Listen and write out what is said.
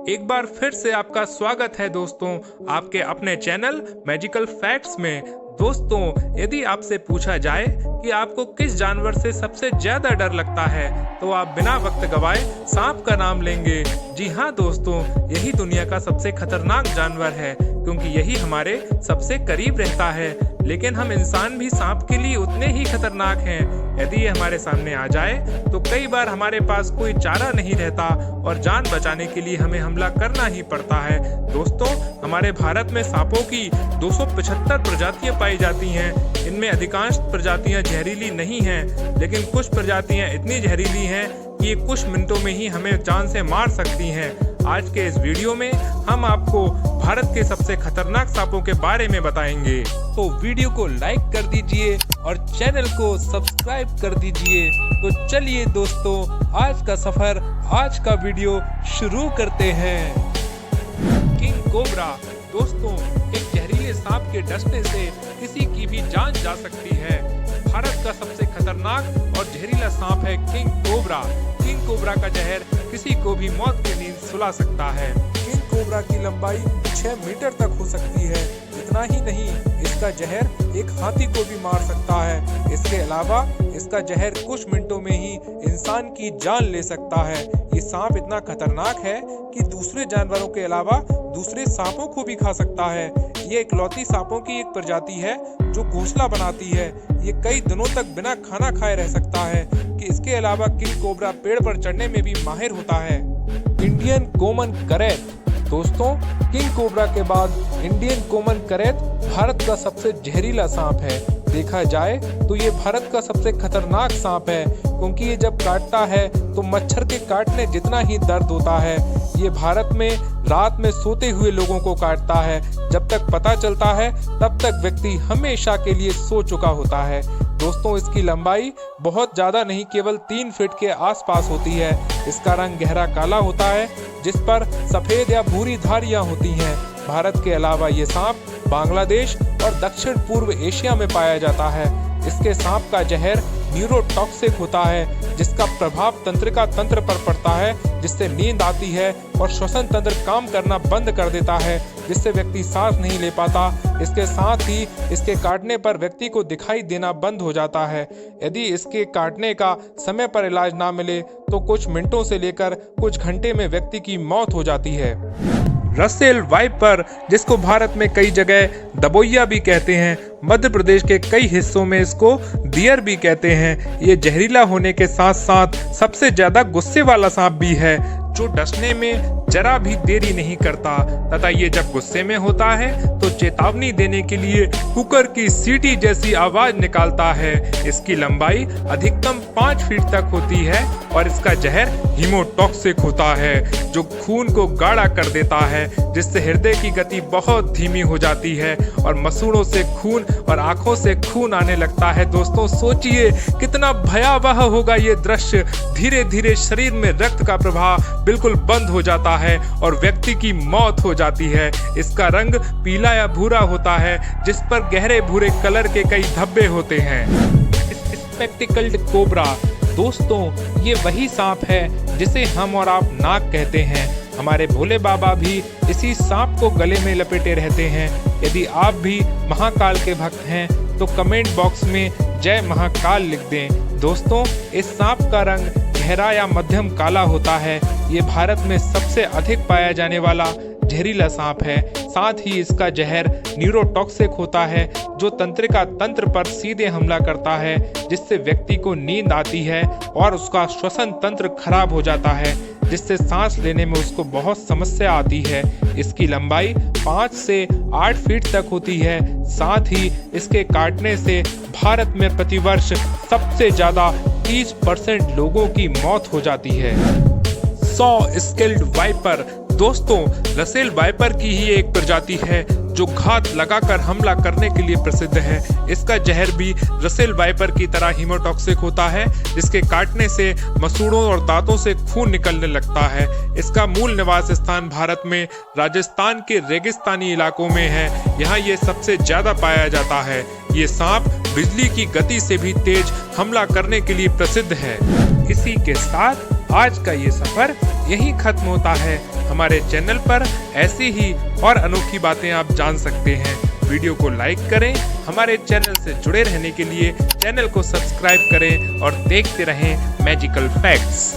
एक बार फिर से आपका स्वागत है दोस्तों आपके अपने चैनल मैजिकल फैक्ट्स में। दोस्तों, यदि आपसे पूछा जाए कि आपको किस जानवर से सबसे ज्यादा डर लगता है तो आप बिना वक्त गवाए सांप का नाम लेंगे। जी हाँ दोस्तों, यही दुनिया का सबसे खतरनाक जानवर है क्योंकि यही हमारे सबसे करीब रहता है। लेकिन हम इंसान भी सांप के लिए उतने ही खतरनाक हैं। यदि ये हमारे सामने आ जाए तो कई बार हमारे पास कोई चारा नहीं रहता और जान बचाने के लिए हमें हमला करना ही पड़ता है। दोस्तों, हमारे भारत में सांपों की 275 प्रजातियां पाई जाती हैं। इनमें अधिकांश प्रजातियां जहरीली नहीं हैं, लेकिन कुछ प्रजातियां इतनी जहरीली हैं कि ये कुछ मिनटों में ही हमें जान से मार सकती हैं। आज के इस वीडियो में हम आपको भारत के सबसे खतरनाक सांपों के बारे में बताएंगे। तो वीडियो को लाइक कर दीजिए और चैनल को सब्सक्राइब कर दीजिए। तो चलिए दोस्तों, आज का सफर, आज का वीडियो शुरू करते हैं। King cobra. दोस्तों, एक जहरीले सांप के डसने से किसी की भी जान जा सकती है। भारत का सबसे खतरनाक और जहरीला सांप है किंग कोबरा। किंग कोबरा का जहर किसी को भी मौत की नींद सुला सकता है। किंग कोबरा की लंबाई 6 मीटर तक हो सकती है। इतना ही नहीं, इसका जहर एक हाथी को भी मार सकता है। इसके अलावा इसका जहर कुछ मिनटों में ही इंसान की जान ले सकता है। ये सांप इतना खतरनाक है कि दूसरे जानवरों के अलावा दूसरे सांपों को भी खा सकता है। ये इकलौती सांपों की एक प्रजाति है जो घोंसला बनाती है। ये कई दिनों तक बिना खाना खाए रह सकता है। कि इसके अलावा किंग कोबरा पेड़ पर चढ़ने में भी माहिर होता है। इंडियन कॉमन करैत। दोस्तों, किंग कोबरा के बाद इंडियन कॉमन करैत भारत का सबसे जहरीला सांप है। देखा जाए तो ये भारत का सबसे खतरनाक सांप है क्योंकि ये जब काटता है तो मच्छर के काटने जितना ही दर्द होता है। ये भारत में रात में सोते हुए लोगों को काटता है। जब तक पता चलता है तब तक व्यक्ति हमेशा के लिए सो चुका होता है। दोस्तों, इसकी लंबाई बहुत ज्यादा नहीं, केवल 3 फीट के आसपास होती है। इसका रंग गहरा काला होता है जिस पर सफेद या भूरी धारियां होती हैं। भारत के अलावा ये सांप बांग्लादेश और दक्षिण पूर्व एशिया में पाया जाता है। इसके सांप का जहर न्यूरोटॉक्सिक होता है जिसका प्रभाव तंत्रिका तंत्र पर पड़ता है, जिससे नींद आती है और श्वसन तंत्र काम करना बंद कर देता है, जिससे व्यक्ति सांस नहीं ले पाता। इसके साथ ही इसके काटने पर व्यक्ति को दिखाई देना बंद हो जाता है। यदि इसके काटने का समय पर इलाज ना मिले तो कुछ मिनटों से लेकर कुछ घंटे में व्यक्ति की मौत हो जाती है। रसेल वाइपर, जिसको भारत में कई जगह दबोइया भी कहते हैं, मध्य प्रदेश के कई हिस्सों में इसको डियर भी कहते हैं। ये जहरीला होने के साथ साथ सबसे ज्यादा गुस्से वाला सांप भी है जो डसने में जरा भी देरी नहीं करता तथा ये जब गुस्से में होता है तो चेतावनी देने के लिए कुकर की सीटी जैसी आवाज निकालता है। इसकी लंबाई अधिकतम 5 फीट तक होती है और इसका जहर हीमोटॉक्सिक होता है जो खून को गाढ़ा कर देता है, जिससे हृदय की गति बहुत धीमी हो जाती है और मसूड़ों से खून और आंखों से खून आने लगता है। दोस्तों, सोचिए कितना भयावह होगा ये दृश्य। धीरे धीरे शरीर में रक्त का प्रवाह बिल्कुल बंद हो जाता है और व्यक्ति की मौत हो जाती है। इसका रंग पीला या भूरा होता है जिस पर गहरे भूरे कलर के कई धब्बे होते हैं। Spectacled cobra. दोस्तों, ये वही सांप है जिसे हम और आप नाग कहते हैं। हमारे भोले बाबा भी इसी सांप को गले में लपेटे रहते हैं। यदि आप भी महाकाल के भक्त हैं तो कमेंट बॉक्स में जय महाकाल लिख दें। दोस्तों, इस सांप का रंग गहरा या मध्यम काला होता है। ये भारत में सबसे अधिक पाया जाने वाला जहरीला सांप है। साथ ही इसका जहर न्यूरोटॉक्सिक होता है जो तंत्रिका तंत्र पर सीधे हमला करता है, जिससे व्यक्ति को नींद आती है और उसका श्वसन तंत्र खराब हो जाता है, जिससे सांस लेने में उसको बहुत समस्या आती है। इसकी लंबाई 5 से 8 फीट तक होती है। साथ ही इसके काटने से भारत में प्रतिवर्ष सबसे ज्यादा 30% लोगों की मौत हो जाती है। 100 स्किल्ड वाइपर। दोस्तों, रसेल वाइपर की ही एक प्रजाति है जो घात लगाकर हमला करने के लिए प्रसिद्ध है। इसका जहर भी रसेल वाइपर की तरह हीमोटॉक्सिक होता है, जिसके काटने से मसूड़ों और दांतों से खून निकलने लगता है। इसका मूल निवास स्थान भारत में राजस्थान के रेगिस्तानी इलाकों में है। यहाँ ये सबसे ज्यादा पाया जाता है। ये सांप बिजली की गति से भी तेज हमला करने के लिए प्रसिद्ध है। इसी के साथ आज का ये सफर यहीं खत्म होता है। हमारे चैनल पर ऐसी ही और अनोखी बातें आप जान सकते हैं। वीडियो को लाइक करें, हमारे चैनल से जुड़े रहने के लिए चैनल को सब्सक्राइब करें और देखते रहें मैजिकल फैक्ट्स।